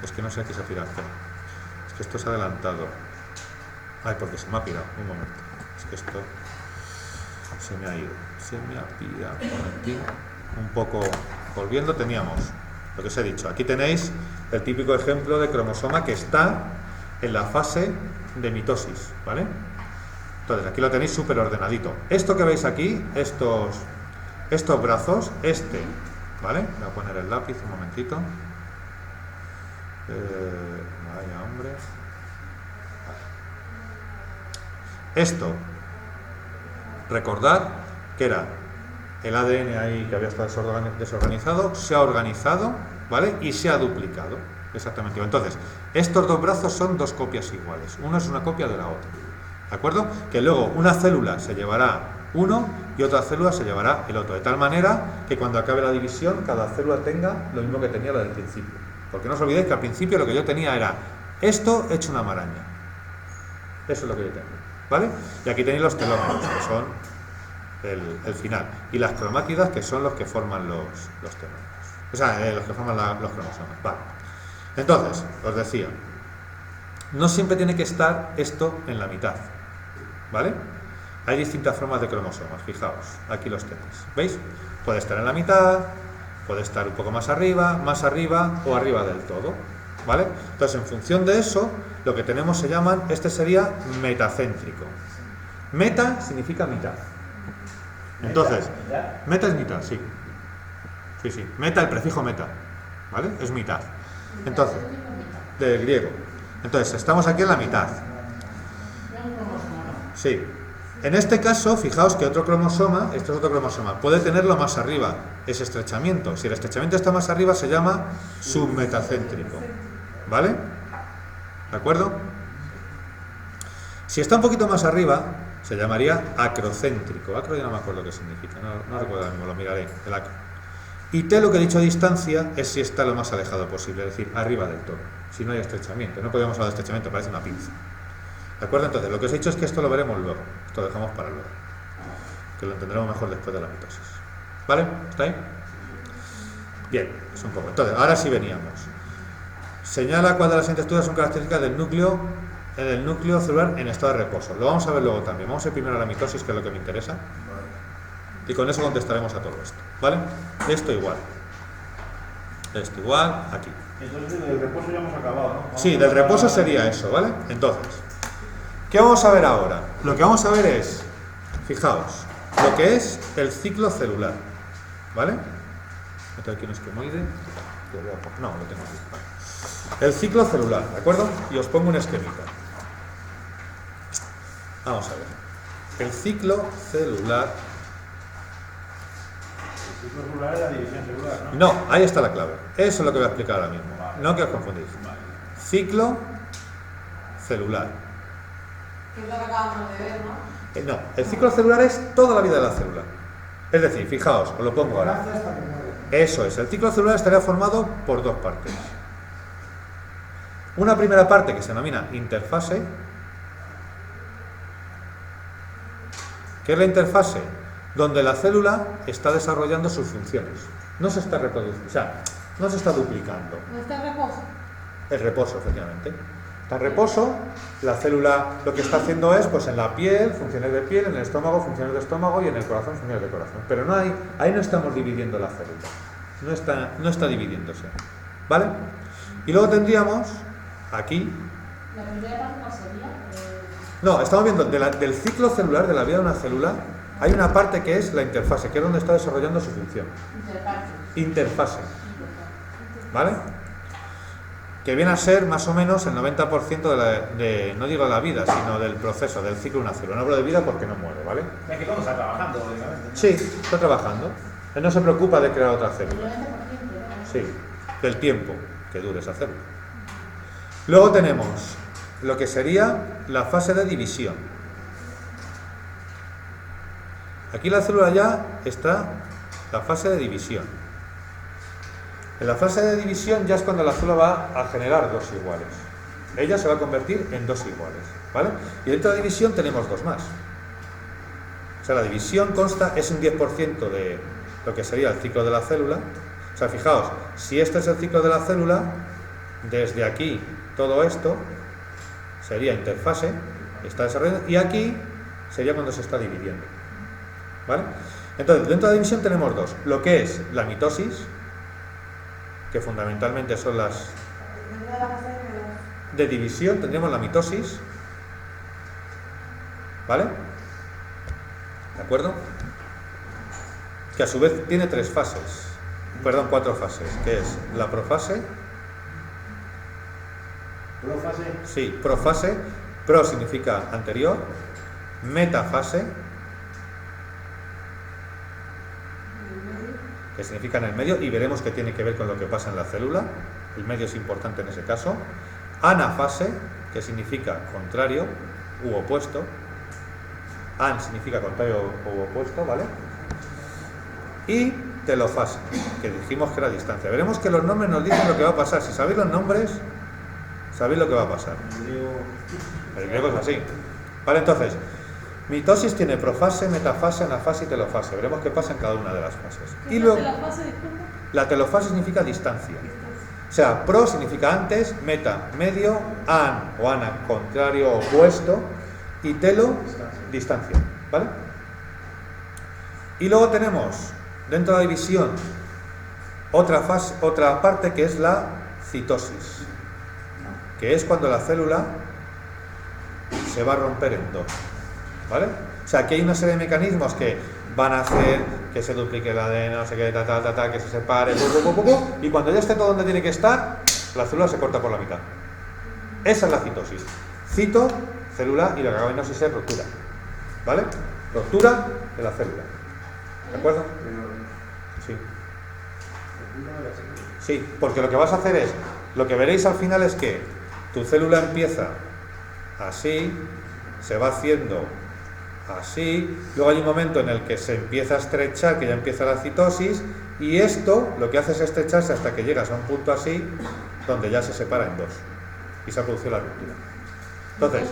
Es que no sé qué se ha pirado. Es que esto se ha adelantado. Ay, porque se me ha pirado. Un momento. Es que esto... Se me ha ido. Se me ha pirado. Un momentín. Un poco... Volviendo, teníamos lo que os he dicho. Aquí tenéis el típico ejemplo de cromosoma que está en la fase de mitosis, ¿vale? Entonces, aquí lo tenéis súper ordenadito. Esto que veis aquí, estos brazos, ¿vale? Voy a poner el lápiz un momentito. Vaya, hombre. Esto, recordad que era el ADN ahí que había estado desorganizado, se ha organizado, ¿vale? Y se ha duplicado, exactamente. Entonces, estos dos brazos son dos copias iguales. Uno es una copia de la otra, ¿de acuerdo? Que luego una célula se llevará uno y otra célula se llevará el otro, de tal manera que cuando acabe la división, cada célula tenga lo mismo que tenía la del principio. Porque no os olvidéis que al principio lo que yo tenía era esto hecho una maraña. Eso es lo que yo tengo, ¿vale? Y aquí tenéis los telómeros, que son el final, y las cromátidas, que son los que forman los telómeros, o sea, los que forman los cromosomas, vale. Entonces, os decía, no siempre tiene que estar esto en la mitad, ¿vale? Hay distintas formas de cromosomas, fijaos, aquí los tenéis, ¿veis? Puede estar en la mitad, puede estar un poco más arriba o arriba del todo, ¿vale? Entonces, en función de eso, lo que tenemos se llaman, este sería metacéntrico. Meta significa mitad. Entonces, meta es mitad, sí. Sí, sí. Meta, el prefijo meta, ¿vale? Es mitad. Entonces, del griego. Entonces, estamos aquí en la mitad. Sí. En este caso, fijaos que otro cromosoma, esto es otro cromosoma, puede tenerlo más arriba, es estrechamiento. Si el estrechamiento está más arriba, se llama submetacéntrico, ¿vale? ¿De acuerdo? Si está un poquito más arriba, se llamaría acrocéntrico. Acro ya no me acuerdo qué significa, no recuerdo ahora mismo, lo miraré, el acro. Y T, lo que he dicho a distancia, es si está lo más alejado posible, es decir, arriba del todo, si no hay estrechamiento. No podemos hablar de estrechamiento, parece una pinza. ¿De acuerdo? Entonces, lo que os he dicho es que esto lo veremos luego, esto lo dejamos para luego, que lo entenderemos mejor después de la mitosis. ¿Vale? ¿Está ahí? Bien, es un poco. Entonces, ahora sí veníamos. Señala cuál de las siguientes estructuras son características del núcleo celular en estado de reposo. Lo vamos a ver luego también. Vamos a ir primero a la mitosis, que es lo que me interesa. Y con eso contestaremos a todo esto. ¿Vale? Esto igual. Esto igual, aquí. Entonces del reposo ya hemos acabado, ¿no? Sí, del reposo sería eso, ¿vale? Entonces, ¿qué vamos a ver ahora? Lo que vamos a ver es, fijaos, lo que es el ciclo celular. ¿Vale? Meto aquí un esquemoide. No, lo tengo aquí. Vale. El ciclo celular, ¿de acuerdo? Y os pongo un esquemita. Vamos a ver. El ciclo celular. El ciclo celular es la división celular, ¿no? No, ahí está la clave. Eso es lo que voy a explicar ahora mismo. No que os confundáis. Ciclo celular. Que es lo que acabamos de ver, ¿no? No, el ciclo celular es toda la vida de la célula. Es decir, fijaos, os lo pongo ahora. Eso es, el ciclo celular estaría formado por dos partes. Una primera parte que se denomina interfase. ¿Qué es la interfase? Donde la célula está desarrollando sus funciones. No se está reproduciendo, o sea, no se está duplicando. ¿No está en reposo? El reposo, efectivamente. Está en reposo, la célula lo que está haciendo es, pues en la piel, funciones de piel, en el estómago, funciones de estómago y en el corazón, funciones de corazón. Pero no hay, ahí no estamos dividiendo la célula. No está dividiéndose. ¿Vale? Y luego tendríamos aquí. La primera parte, ¿cuál sería? No, estamos viendo del ciclo celular, de la vida de una célula, hay una parte que es la interfase, que es donde está desarrollando su función. Interfase. ¿Vale? Que viene a ser más o menos el 90% de no digo la vida, sino del proceso, del ciclo de una célula. No hablo de vida porque no muere, ¿vale? Es que todo está trabajando, obviamente, ¿no? Sí, está trabajando. Él no se preocupa de crear otra célula. Sí, del tiempo que dure esa célula. Luego tenemos lo que sería la fase de división. Aquí la célula ya está la fase de división. En la fase de división ya es cuando la célula va a generar dos iguales. Ella se va a convertir en dos iguales, ¿vale? Y dentro de la división tenemos dos más. O sea, la división consta, es un 10% lo que sería el ciclo de la célula. O sea, fijaos, si este es el ciclo de la célula, desde aquí todo esto sería interfase, está desarrollando, y aquí sería cuando se está dividiendo. ¿Vale? Entonces, dentro de la división tenemos dos, lo que es la mitosis, que fundamentalmente son las Dentro de la fase de de división, tendríamos la mitosis, ¿vale? ¿De acuerdo? Que a su vez tiene cuatro fases, que es la profase. Profase. Sí, profase. Pro significa anterior. Metafase, que significa en el medio, y veremos que tiene que ver con lo que pasa en la célula. El medio es importante en ese caso. Anafase, que significa contrario u opuesto. An significa contrario u opuesto, ¿vale? Y telofase, que dijimos que era distancia. Veremos que los nombres nos dicen lo que va a pasar. Si sabéis los nombres, sabéis lo que va a pasar. El griego es así. Vale, entonces, mitosis tiene profase, metafase, anafase y telofase. Veremos qué pasa en cada una de las fases. Y luego, la fase, disculpa. la telofase significa distancia. O sea, pro significa antes, meta, medio, an o ana, contrario, opuesto, y telo, distancia. ¿Vale? Y luego tenemos, dentro de la división, otra parte que es la citosis, que es cuando la célula se va a romper en dos. ¿Vale? O sea, aquí hay una serie de mecanismos que van a hacer que se duplique el ADN, no sé qué, que se separe, y cuando ya esté todo donde tiene que estar, la célula se corta por la mitad. Esa es la citosis. Cito, célula, y lo que acaba en nosis es ruptura. ¿Vale? Ruptura de la célula. ¿De acuerdo? Sí. Sí, porque lo que vas a hacer es, lo que veréis al final es que tu célula empieza así, se va haciendo así, luego hay un momento en el que se empieza a estrechar, que ya empieza la citosis, y esto lo que hace es estrecharse hasta que llegas a un punto así, donde ya se separa en dos, y se ha producido la ruptura. Entonces,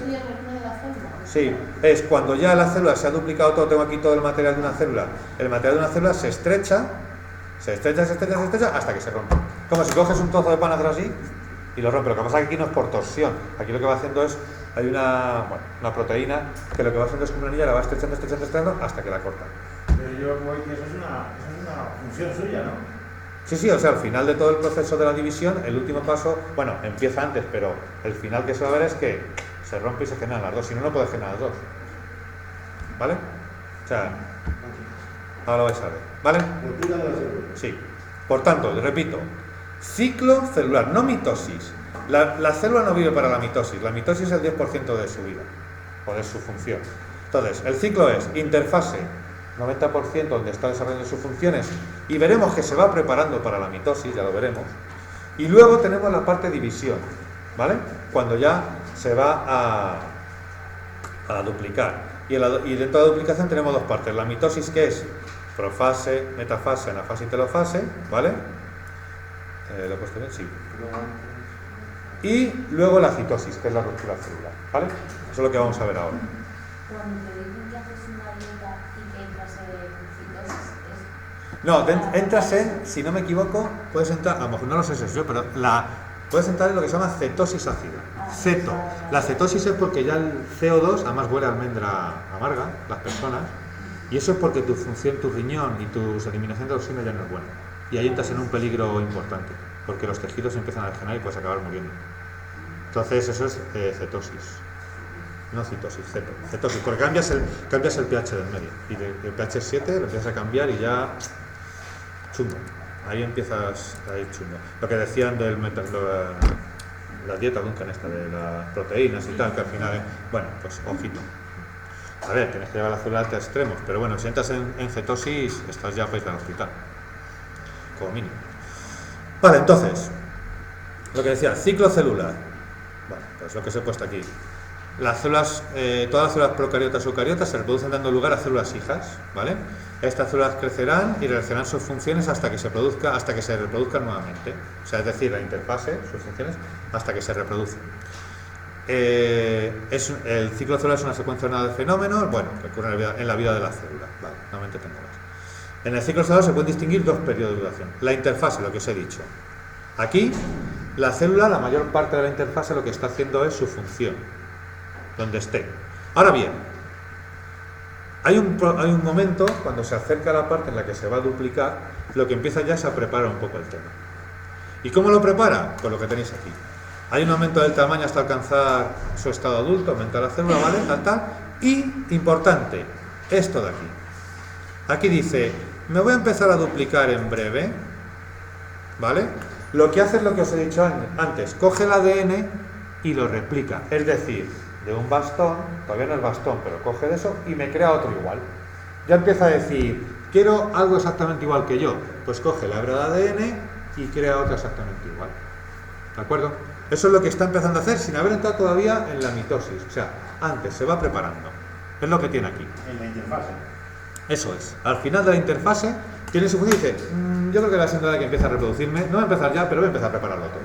sí, es cuando ya la célula se ha duplicado todo, tengo aquí todo el material de una célula, el material de una célula se estrecha, hasta que se rompe. Como si coges un trozo de pan, hacer así, y lo rompe. Lo que pasa es que aquí no es por torsión, aquí lo que va haciendo es, hay una proteína que lo que va haciendo es que una anilla la va estrechando hasta que la corta. Pero yo voy que eso es una función suya, ¿no? Sí, o sea, al final de todo el proceso de la división, el último paso, bueno, empieza antes, pero el final que se va a ver es que se rompe y se generan las dos, si no, no puedes generar las dos. ¿Vale? O sea, ahora lo vais a ver, ¿vale? Ruptura de la célula. Sí. Por tanto, repito, ciclo celular, no mitosis. La célula no vive para la mitosis es el 10% de su vida, o de su función. Entonces, el ciclo es interfase, 90% donde está desarrollando sus funciones, y veremos que se va preparando para la mitosis, ya lo veremos. Y luego tenemos la parte división, ¿vale? Cuando ya se va a duplicar. Y dentro de la duplicación tenemos dos partes, la mitosis, que es profase, metafase, anafase y telofase, ¿vale? ¿Lo he puesto bien? Sí. Y luego la citosis, que es la ruptura celular, ¿vale? Eso es lo que vamos a ver ahora. Cuando te dicen que haces una dieta y que entras en citosis, No, entras en, si no me equivoco, puedes entrar, a lo mejor no lo sé si es yo, pero puedes entrar en lo que se llama cetosis ácida. Ceto. La cetosis es porque ya el CO2, además huele a almendra amarga, las personas, y eso es porque tu función, tu riñón y tu eliminación de oxígeno ya no es buena. Y ahí entras en un peligro importante, porque los tejidos empiezan a degenerar y puedes acabar muriendo. Entonces eso es cetosis. No citosis, cetosis, porque cambias el pH del medio. Y el pH 7 lo empiezas a cambiar y ya chungo. Ahí empiezas a ir chungo. Lo que decían la dieta Duncan esta, de las proteínas y tal, que al final, bueno, pues ojito. A ver, tienes que llevar la célula a extremos, pero bueno, si entras en cetosis, estás ya para ir al hospital, como mínimo. Vale, entonces, lo que decía, ciclo celular. Bueno, pues lo que os he puesto aquí. Las células, todas las células procariotas o eucariotas se reproducen dando lugar a células hijas, ¿vale? Estas células crecerán y realizarán sus funciones hasta que se reproduzcan nuevamente. O sea, es decir, la interfase, sus funciones, hasta que se reproducen. El ciclo celular es una secuencia de fenómenos, bueno, que ocurren en la vida de la célula, vale, no me entretengo más. En el ciclo celular se pueden distinguir dos periodos de duración. La interfase, lo que os he dicho. Aquí, la célula, la mayor parte de la interfase lo que está haciendo es su función, donde esté. Ahora bien, hay un momento, cuando se acerca a la parte en la que se va a duplicar, lo que empieza ya es a preparar un poco el tema. ¿Y cómo lo prepara? Pues lo que tenéis aquí. Hay un aumento del tamaño hasta alcanzar su estado adulto, aumentar la célula, ¿vale? Tal. Y, importante, esto de aquí. Aquí dice, me voy a empezar a duplicar en breve, ¿vale? Lo que hace es lo que os he dicho antes, coge el ADN y lo replica. Es decir, de un bastón, todavía no es bastón, pero coge de eso y me crea otro igual. Ya empieza a decir, quiero algo exactamente igual que yo. Pues coge la hebra de ADN y crea otro exactamente igual. ¿De acuerdo? Eso es lo que está empezando a hacer sin haber entrado todavía en la mitosis. O sea, antes se va preparando. Es lo que tiene aquí. En la interfase. Eso es. Al final de la interfase tiene su función y dice, yo creo que la siendo que empieza a reproducirme, no voy a empezar ya, pero voy a empezar a prepararlo todo.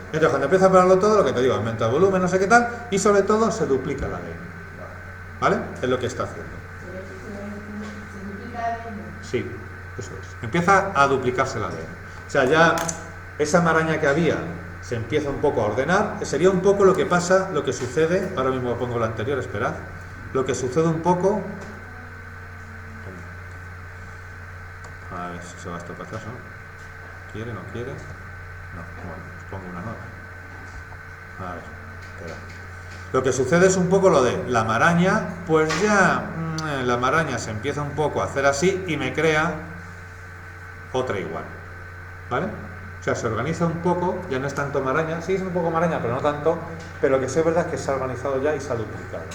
Entonces cuando empieza a prepararlo todo, lo que te digo, aumenta el volumen, no sé qué tal, y sobre todo se duplica el ADN. ¿Vale? Es lo que está haciendo. Sí, eso es. Empieza a duplicarse el ADN. O sea, ya esa maraña que había se empieza un poco a ordenar. Sería un poco lo que pasa, lo que sucede, ahora mismo pongo lo anterior, esperad, lo que sucede un poco. A ver si se va esto para atrás, ¿no? ¿Quiere, no quiere? No, bueno, os pongo una nota. A ver, espera. Lo que sucede es un poco lo de la maraña, pues ya la maraña se empieza un poco a hacer así y me crea otra igual, ¿vale? O sea, se organiza un poco, ya no es tanto maraña, sí es un poco maraña, pero no tanto, pero lo que sí es verdad es que se ha organizado ya y se ha duplicado.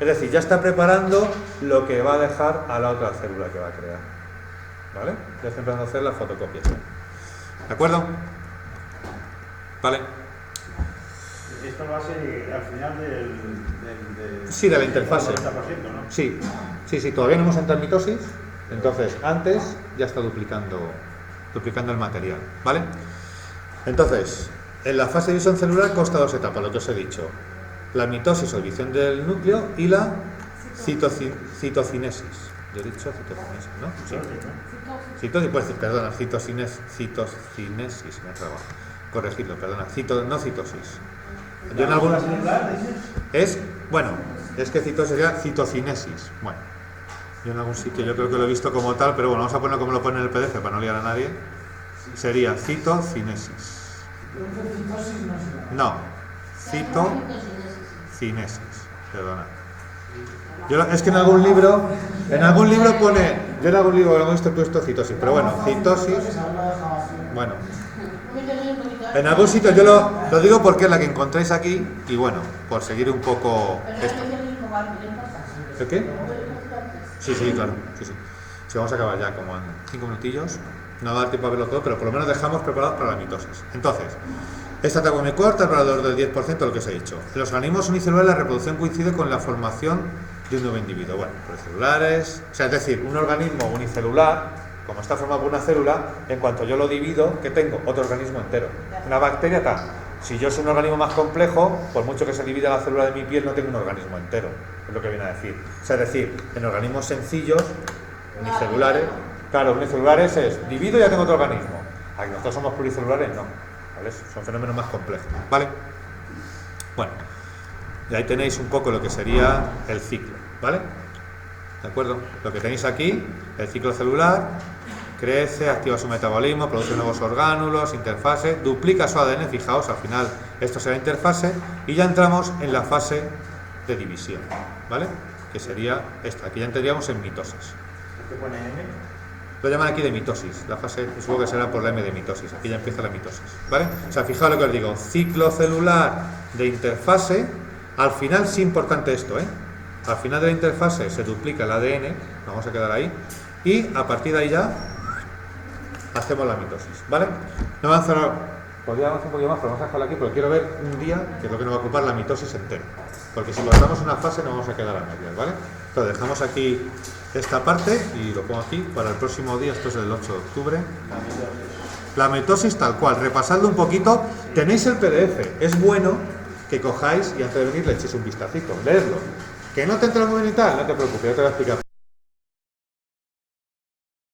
Es decir, ya está preparando lo que va a dejar a la otra célula que va a crear, ¿vale? Ya está empezando a hacer las fotocopias. ¿De acuerdo? ¿Vale? Esto lo hace al final Sí, de la interfase. del 90%, ¿no? Sí, todavía no hemos entrado en mitosis, entonces antes ya está duplicando el material, ¿vale? Entonces, en la fase de división celular consta dos etapas, lo que os he dicho. La mitosis o división del núcleo y la citocinesis. Yo he dicho citocinesis, ¿no? Sí. Citosis, pues, perdona, citocinesis, me ha trabado. Corregirlo, perdona. No citosis. Yo en alguna es que citosis sería citocinesis. Bueno, yo en algún sitio yo creo que lo he visto como tal, pero bueno, vamos a ponerlo como lo pone en el PDF para no liar a nadie. Sería citocinesis. No, citocinesis, perdona. Es que en algún libro pone, yo en algún libro lo he visto puesto citosis, pero bueno, citosis, bueno. En algún sitio yo lo digo porque es la que encontráis aquí y bueno, por seguir un poco esto. ¿El qué? Sí, claro. Sí, vamos a acabar ya como en 5 minutillos. No va a dar tiempo a verlo todo, pero por lo menos dejamos preparados para la mitosis. Entonces, esta etapa muy corta, alrededor del 10% de lo que os he dicho. En los organismos unicelulares la reproducción coincide con la formación de un nuevo individuo. Bueno, pluricelulares, o sea, es decir, un organismo unicelular, como está formado por una célula, en cuanto yo lo divido, ¿qué tengo? Otro organismo entero. Una bacteria tal. Si yo soy un organismo más complejo, por mucho que se divida la célula de mi piel, no tengo un organismo entero. Es lo que viene a decir. O sea, es decir, en organismos sencillos, unicelulares, claro, unicelulares es divido y ya tengo otro organismo. Aquí nosotros somos pluricelulares, no. ¿Vale? Son fenómenos más complejos. ¿Vale? Bueno, y ahí tenéis un poco lo que sería el ciclo. ¿Vale? ¿De acuerdo? Lo que tenéis aquí, el ciclo celular, crece, activa su metabolismo, produce nuevos orgánulos, interfase, duplica su ADN, fijaos, al final esto será interfase, y ya entramos en la fase de división, ¿vale? Que sería esta, aquí ya entraríamos en mitosis. ¿Qué pone M? Lo llaman aquí de mitosis, la fase, supongo que será por la M de mitosis, aquí ya empieza la mitosis, ¿vale? O sea, fijaos lo que os digo, ciclo celular de interfase, al final sí importante esto, al final de la interfase se duplica el ADN, vamos a quedar ahí, y a partir de ahí ya hacemos la mitosis, ¿vale? No avanzar, podría avanzar un poquito más, pero vamos a dejarlo aquí porque quiero ver un día, que es lo que nos va a ocupar la mitosis entera, porque si guardamos una fase no vamos a quedar a medias, ¿vale? Entonces dejamos aquí esta parte y lo pongo aquí para el próximo día, esto es el 8 de octubre. La mitosis tal cual, repasadlo un poquito, tenéis el PDF, es bueno que cojáis y antes de venir le echéis un vistacito, leedlo. Que no te entra muy bien y tal, no te preocupes, yo te voy a explicar